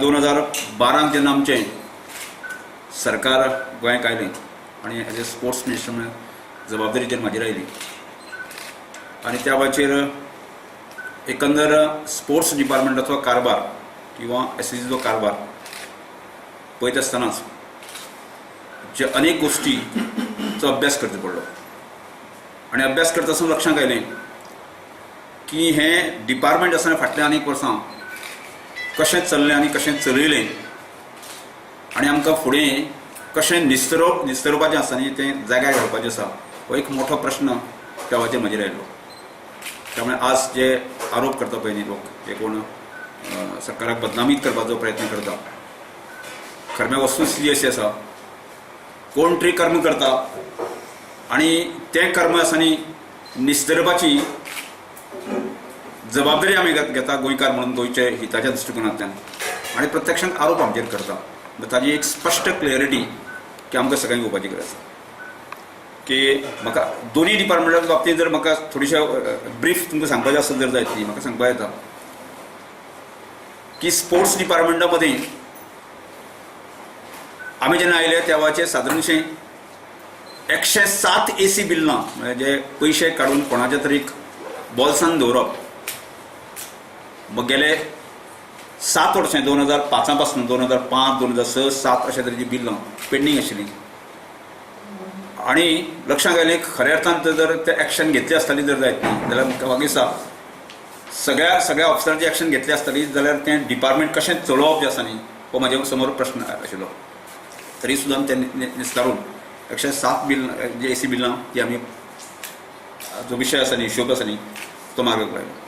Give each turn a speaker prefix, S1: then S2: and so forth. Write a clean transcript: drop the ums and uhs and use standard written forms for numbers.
S1: 2012 जेन्ना आमचें सरकार गोंयांत आयलें आनी एज ए स्पोर्ट्स मिनिस्टर म्हणून जबाबदारी जेन्ना म्हाजेर आयली आनी त्या वेळाचेर एकंदर स्पोर्ट्स डिपार्टमेंटाचो कारभार किंवा एसएसीचो कारभार पळयत आसतनाच जे अनेक गोष्टीचो अभ्यास करचो पडलो आनी अभ्यास करता आसतना लक्षांत आयलें की हें डिपार्टमेंट आसतना फाटल्या अनेक वर्सां कशें चल्लें आनी कशें चलयलें आनी आमकां फुडें कशें निस्तरपाचें आसा न्ही तें जाग्यार घालपाचें आसा हो एक मोठो प्रश्न त्या वेळाचेर म्हाजेर आयलो. त्यामुळे आज जे आरोप करता पळय न्ही लोक जे कोण सरकाराक बदनामीत करपाचो प्रयत्न करता खरें वस्तुस्थिती अशी आसा कोण तरी कर्म करता आनी तें कर्म आसा न्ही निस्तरपाची जबाबदारी आमी घेता गोंयकार म्हणून गोंयचे हिताच्या दृश्टिकोनांतल्यान आनी प्रत्यक्षांत आरोप आमचेर करता. ताजी एक स्पश्ट क्लियरिटी की आमकां सगळ्यांक घेवपाची गरज आसा की म्हाका दोनी डिपार्टमेंटाच्या बाबतींत जर म्हाका थोडीशे ब्रीफ तुमकां सांगपाचें आसत जर जायत न्ही म्हाका सांगपाक येता की स्पोर्ट्स डिपार्टमेंटा मदीं आमी जेन्ना आयले त्या वेळाचेर सादारणशें 107 AC बिल्लां म्हणजे जे पयशे काडून कोणाच्या तरी बॉल्सान दवरप गेले 7 वर्सां 2005 पासून 2005, 2006, 2007 अशा तरेची बिल्लां पेंडींग आशिल्लीं आनी लक्षांत आयलें खऱ्या अर्थान जर ते एक्शन घेतली आसताली जर जायत न्ही जाल्यार म्हाका दिसता सगळ्या ऑफिसरांची एक्शन घेतली आसताली जाल्यार तें डिपार्टमेंट कशें चलोवप जें आसा न्ही हो म्हाज्या समोर प्रश्न आशिल्लो. तरी सुद्दां तें निस्तारून 107 बिल्लां जी AC बिल्लां ती आमी जो विशय आसा न्ही हिशोब आसा न्ही तो मार्गाक लायलो.